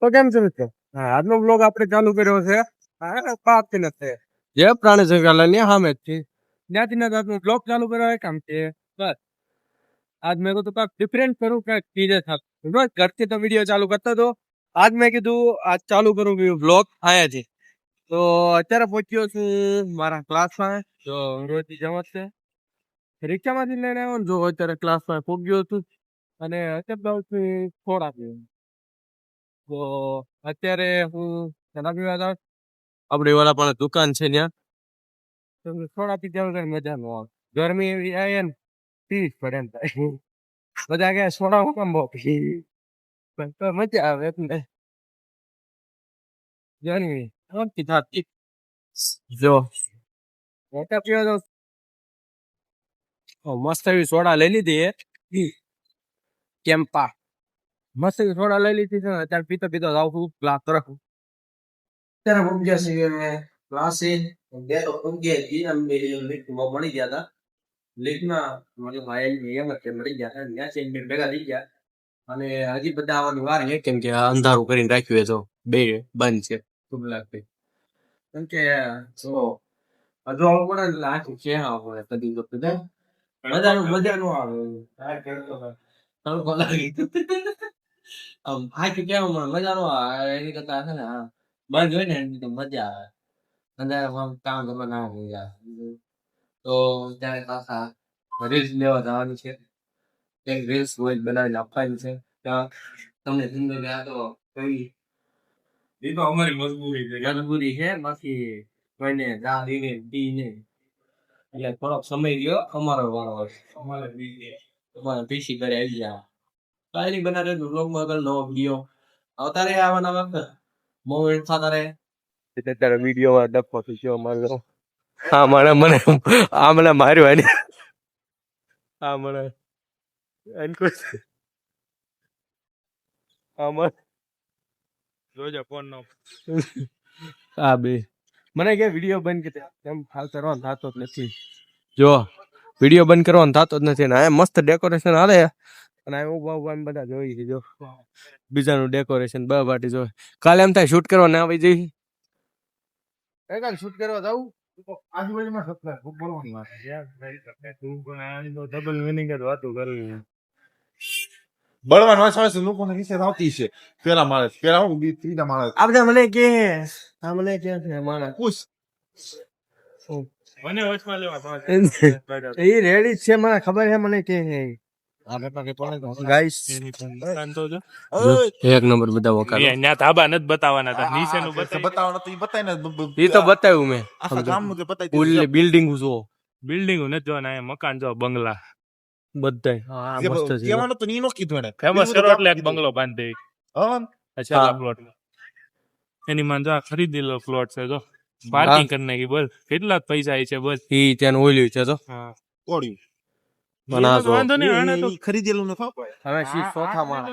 તો કેમ છે મિત્રો? આજનો બ્લોગ આપણે ચાલુ કર્યો છે પાર્કથી નથી જે પ્રાણી સંગ્રહાલયની સામે જ છે ત્યાંથી આજનો બ્લોગ ચાલુ કર્યો કામ છે બસ આજ મેં કીધું કાંઈક ડિફરન્ટ કરું કાંઈક ચીજે થાય રોજ ઘરથી તો વિડીયો ચાલુ કરતા તો આજ મેં કીધું આજ ચાલુ કરું બ્લોગ અહીંયાથી તો અત્યારે પહોંચ્યો છું મારા ક્લાસમાં જો રોજની જમત છે રિક્ષામાંથી લઈને આવ્યો ને જો અત્યારે ક્લાસમાં પહોંચ્યો છું અને અત્યારે થોડા તો અત્યારે હું શેના પીવા જાઉં આપણી વાળા પણ દુકાન છે ત્યાં થોડા પીધા વગર મજા ન આવે ગરમી એવી આવે ને પીસ પડે એમ થાય બધા કે સોડા હું કેમ બહુ પણ તો મજા આવે એટલે ગરમી નહોતી થતી જો મોટા પીવા જાઉં મસ્ત એવી સોડા લઈ લીધી કેમ્પા મસ્ત એવી સોડા લઈ લીધી છે અત્યારે પીતો પીતો જાઉં છું ગ્લાસ તરફ ત્યારે પહોંચ્યા છીએ અમે ક્લાસે બે તો પહોંચ્યા છીએ અમે લીફ્ટમાં મળી ગયા હતા લીફ્ટમાં મારી ભાઈ એમ જ મળી ગયા હતા ત્યાં છે ભેગા થઈ ગયા અને હજી બધા આવવાની વાર છે કેમ કે અંધારું કરીને રાખ્યું છે તો બે બંધ છે ખૂબ લાગતી કેમ કે જો હજુ આવું પડે એટલે આખું છે આવે કદી તો બધા મજા નો આવે તડકો લાગી આમ આખી કેવું મજા નો આવે એની કરતા છે ને બંધ હોય ને એની તો મજા આવે અંધારામાં કામ કરવા ના મજા તો ત્યારે પાછા રીલ્સ લેવા જવાનું છે એક રીલ્સ હોય બનાવીને આપવાની છે ત્યાં તમને જિંદગી આ તો કઈ એ તો અમારી મજબૂરી છે બાકી કોઈને જા દીને દી નહીં એટલે થોડોક સમય રહ્યો અમારો વાળો અમારે પીસી ઘરે આવી જાય કાંઈ નહીં બનાવે બ્લોગમાં આગળ નવો વિડીયો આવતા રહે આવવાના વખત મોમેન્ટ થતા રહે અત્યારે વિડીયોમાં ડફો થયો મારો હા મને માર્યો એને હા મને જોજો ફોન નો હા બે મને કે વિડીયો બંધ કરી એમ હાલ કરવાનો થતો જ નથી જો વિડીયો બંધ કરવાનો થતો જ નથી ને આ મસ્ત ડેકોરેશન હાલે અને આ ઉભા બધા જોઈ છે જો બીજાનું ડેકોરેશન બે પાર્ટી જો કાલે એમ થાય શૂટ કરવા ના આવી જઈ કાલે શૂટ કરવા જાવું આજુબાજુમાં સપ્લાય ખૂબ બોલવાની વાત ડબલ મિનિંગ જ વાતો કરવી બળવાન વાંચવા લોકોને વિશે આવતી છે પેલા માણસ પેલા હું ત્રીજા માણસ આ બધા મને કે આ મને કે છે માણસ પૂછ મને વચમાં લેવા એ રેડી છે મને ખબર છે મને કે ગાઈસ એક નંબર બધા વકાલ ન્યા ધાબા નથી બતાવવાના હતા નીચેનું બતાવવાનું તો બતાવીને એ તો બતાવ્યું મેં આખા ગામનું તે બતાવી ફૂલ બિલ્ડિંગ જો બિલ્ડિંગ નથી જોવાના અહીંયા મકાન જો બંગલા બધાય હા મસ્ત છે કેવાનું તો નીનો કીધું એને ફેમસ કરો એટલે એક બંગલો બાંધી હા અચ્છા પ્લોટ એની માં જો આ ખરીદેલો પ્લોટ છે જો પાર્કિંગ કરી નાખી બોલ કેટલા પૈસા છે બોલ ઈ ત્યાં ઓલ્યું છે તો હા કોડ્યું બનાજો વાંધો નહીં આને તો ખરીદેલું ન થાવ હવે શી ચોથા માં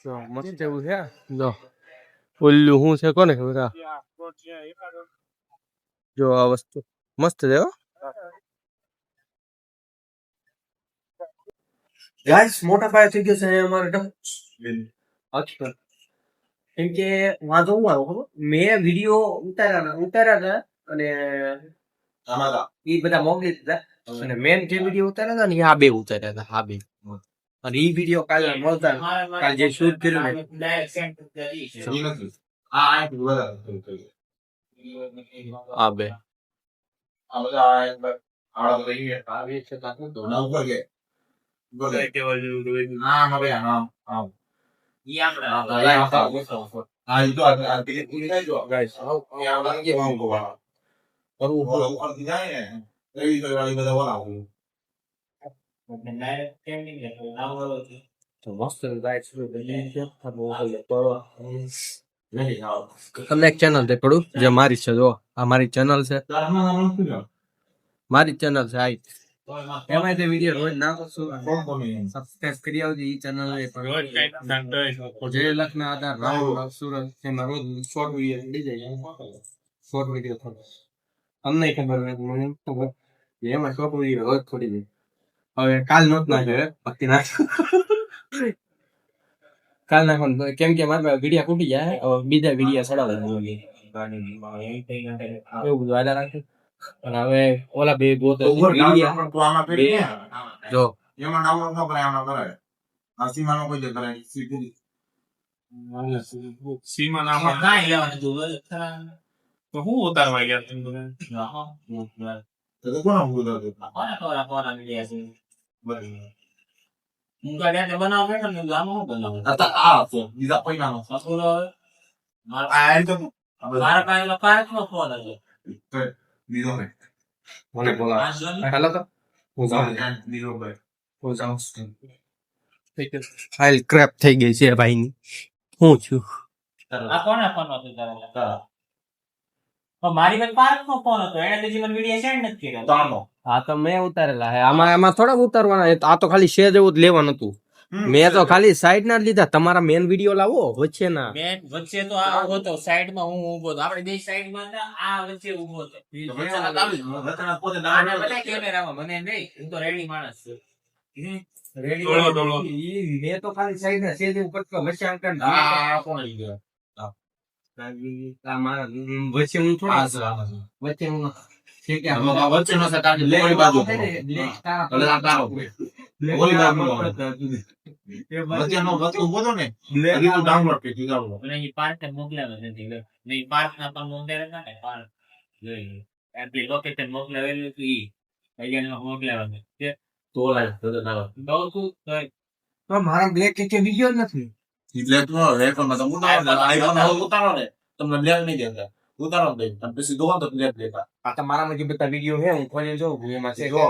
જો મસ્ત એવું છે જો ઓલ્યું હું છે કોને ખબર જો આ વસ્તુ મસ્ત છે હો ગાઈસ મોટા પાયે થઈ ગયો છે અમારે અચ્છા કેમ કે વાંધો હું આવ્યો ખબર મેં વિડીયો ઉતાર્યા હતા અને એ બધા મોકલી દીધા અને મેન જે વિડીયો ઉતાર્યા હતા ને આ બે ઉતાર્યા હતા આ બે અને એ વિડીયો કાલે મળતા કાલે જે શૂટ કર્યું ને આ બે તમને એક ચેનલ દેખાડું જે મારી છે જો આ મારી ચેનલ છે મારી ચેનલ છે આ એમાં તે વિડીયો રોજ નાખું છું સબસ્ક્રાઇબ કરી આવજો ઈ ચેનલ એ પણ જે લખના આધાર રાહુલ સુરત એમાં રોજ શોર્ટ વિડીયો મળી જાય શોર્ટ વિડીયો થોડો અમને ખબર મને ખબર એમાં શોર્ટ વિડીયો રોજ થોડી દે હવે કાલ નોટ નાખે બાકી નાખ કાલ નાખવાનું કેમ કે મારા વિડિયા ખૂટી જાય હવે બીજા વિડિયા ચડાવવાના એવું બધું આડા રાખે અને હવે ઓલા બે ગોતો જો એમાં ડાઉનલોડ ન કરાય આમાં કરાય આ સીમાનો કોઈ દે કરાય સીધી સીમા નામ કાંઈ લેવાનું જોવે તો હું ઉતારવા ગયા તમે બધા? તો કોણ બોલતો કોના વિડિયા છે બરાબર હું કાઢ્યા બનાવ બેઠો ને આમ હું બનાવું આ છે બીજા પૈનાનો આ તો મારા પાસે પાર્કનો ફોન હતો બીજો ને મને બોલા હાલો તો હું જાઉં બીજો ભાઈ હું જાઉં ફાઇલ ક્રેપ થઈ ગઈ છે ભાઈની હું છું આ કોના ફોન હતો તારા મારી પાસે પાર્કનો ફોન હતો એને બીજી મને વિડિયો સેન્ડ નથી કર્યો તાનો હા તો મેં ઉતારેલા હે આમાં થોડા ઉતારવાના આ તો ખાલી શેર જેવું જ લેવાનું હતું મેં તો ખાલી સાઈડ ના જ લીધા તમારા મેન વિડિયો લાવો વચ્ચે ના મેં વચ્ચે તો આ હતો સાઈડ માં હું ઊભો હતો આપણે બે સાઈડ માં હતા આ વચ્ચે ઊભો હતો આને બધા કેમેરામાં મને નહીં હું તો રેડી માણસ છું રેડી મેં તો ખાલી સાઈડ ના સેજ ઉપર વચ્ચે અંકર આ કોણ લઈ ગયો વચ્ચે હું થોડા વચ્ચે હું વચ્ચેનો છે કારણ કે ઓલી બાજુ તારો ઓલી બાજુ વચ્ચેનો વચ્ચે ઉભો તો ને હજી તું ડાઉનલોડ કરી દીધો મને એ પાર્ક મોકલાવે નથી નહીં પાર્ક ના પણ મોકલે હતા ને પાર્ક જોઈ એપ્લી લોકેશન મોકલાવેલું હતું ઈ અહીંયા મોકલાવે છે તો લાય તો તારો બહુ તું તો મારા બ્લેક કે વિડિયો જ નથી એટલે તો રેકોર્ડ માં તો ઉતારો આઈફોન ઉતારો ને તમને બ્લેક નહીં દેતા ઉતારો દે તમે પછી દોવા તો બ્લેક દેતા આ તમારામાં જે બધા વિડિયો છે હું ખોલી જોઉં એમાં છે જો.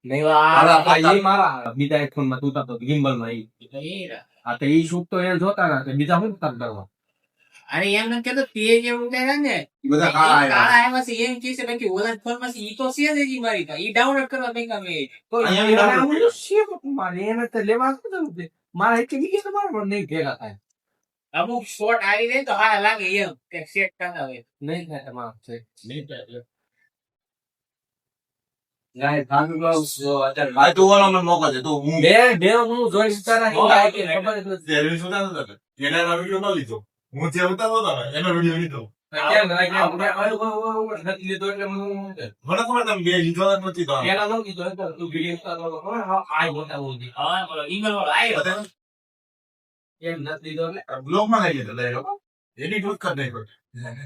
નહીં આ એ મારા બીજા આઈફોન માં તું તો ગિમ્બલ માં આ તો ઈ શૂટ તો એ જોતા ના બીજા શું કરતા કરવા અરે એમ ન કેતો તે જે ઉતાર્યા ને એ બધા કાળા આવ્યા કાળા આવ્યા છે એમ કહે છે બાકી ઓલા ફોન માં ઈ તો છે જ ઈ મારી ઈ ડાઉનલોડ કરવા બેંકા મે તો અહીંયા download છે મારે એને તો લેવા શું છે મારા એક વિડિયો તો મારા નહીં ભેગા થાય અમુક શોર્ટ આવી જાય તો હા લાગે એમ કે સેટ કરતા હોય નહીં થાય તમારો છે નહીં થાય ગાય ભાગી ગયો અત્યારે આ તો ઓલો મને મોકો દે તો હું બે હું જોઈ તારા હિંગા કે ખબર જ નથી જે રીલ્સ ઉતારતો હતો એના વિડિયો ન લીધો હું જે ઉતારતો હતો ને એનો વિડિયો લીધો કેમ નથી લીધો એટલે હું મને ખબર તમે બે લીધો જ નથી તો પેલા નો કીધો તો તું વિડિયો ઉતારતો હતો આ બતાવું દી હા બોલો ઈમેલ વાળો આયો એમ નથી લીધો એટલે બ્લોગ માં લઈ લીધો એ લોકો એડિટ જ કરી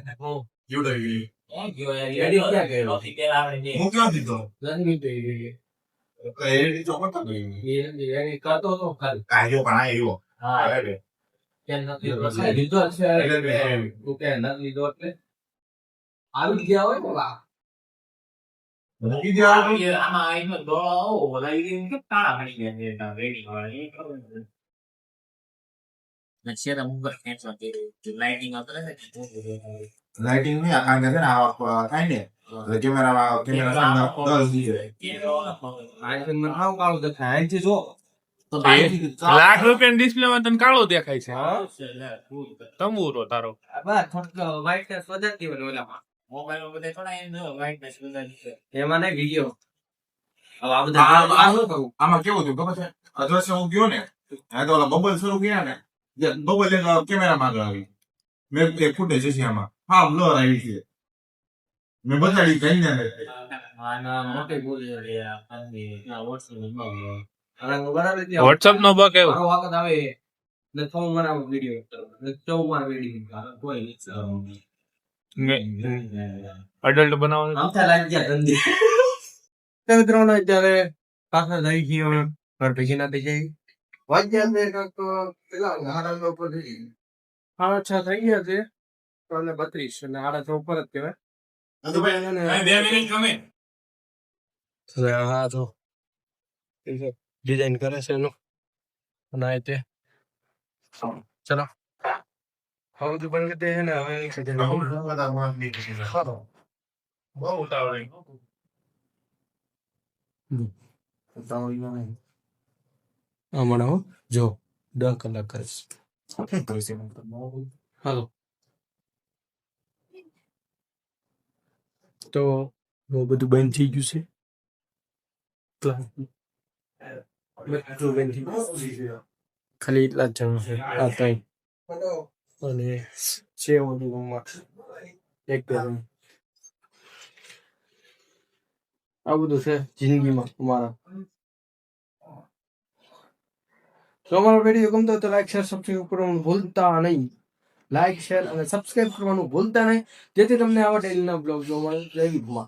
નાખ્યો યુડો રેડી ક્યાં ગયો પેલા આપણે હું ક્યાં દીધો નથી લીધો એડિટ ચોકટ તો એ કરતો તો ખાલી કાયો પણ આવ્યો હા અરે કેમ નથી લીધો છે તું કે નથી લીધો એટલે આવી ગયા હોય બોલા નથી દીધો આમાં આઈનો દોડો ઓલાઈ કે તાળા મળી ગયા છે રેડી વાળી નચે તો મુંગર કેન્સલ કર્યું લાઇટિંગ આવતો ને લાઇટિંગ ની આ કે ને આ કાઈ ને કેમેરા સામે 10 દીધો આઈફોન માં હાવ કાળો દેખાય આઈથી જો તો લાખ રૂપિયાની ડિસ્પ્લે માં તને કાળો દેખાય છે તંબુરો તારો બસ થોડો વ્હાઇટનેસ વધારતી હોય ઓલામાં મોબાઈલ માં બધે થોડા એનો વ્હાઇટનેસ વધારી છે એમાં ને વિડિયો હવે આ બધા આ શું કરું આમાં કેવું થયું ખબર છે અદ્રશ્ય હું ગયો ને આ તો ઓલા બબલ શરૂ ગયા ને જે બબલ એક કેમેરા માં આવી મેં એક ફૂટેજ છે આમાં હા બ્લર આવી છે મેં બતાડી કઈ ને આના મોટી બોલી રે આ અંદી આ વોટ્સએપ માં અરે બરાબર છે વોટ્સએપ નો બક આવ્યો મારો વખત આવે ને તો મારા વિડિયો ને તો મારા વિડિયો કોઈ અડલ્ટ બનાવવાનું આમ થાય લાગી ગયા ધંધી તે મિત્રોને અત્યારે પાછા થઈ ગયો ઘર ભેગી ના થઈ જાય વાગ્યા ને કાંક પેલા હારા ઉપર થઈ 6:30 થઈ ગયા છે તો 32 અને 8:30 ઉપર જ કહેવાય તો ભાઈ 2 મિનિટ ગમે હા તો ડિઝાઇન કરે છે એનું અને આ તે ચલો હવે તો બંધ કરते हैं ना હવે બહુ ઉતાવળ હમણાં જો 10 કલાક કરીશ હાલો તો બધું બંધ થઈ ગયું છે બધું બંધ થઈ ગયું ખાલી એટલા જ જણ છે આ ત્રણ અને છે ઓલું રૂમમાં એક બે રૂમ આ બધું છે જિંદગીમાં અમારા જો અમારો વિડીયો ગમતો હોય તો લાઈક શેર સબસ્ક્રાઇબ કરવાનું ભૂલતા નહીં લાઈક શેર અને સબસ્ક્રાઇબ કરવાનું ભૂલતા નહીં જેથી તમને આવા ડેલીના બ્લોગ જોવા મળે જય ભીમા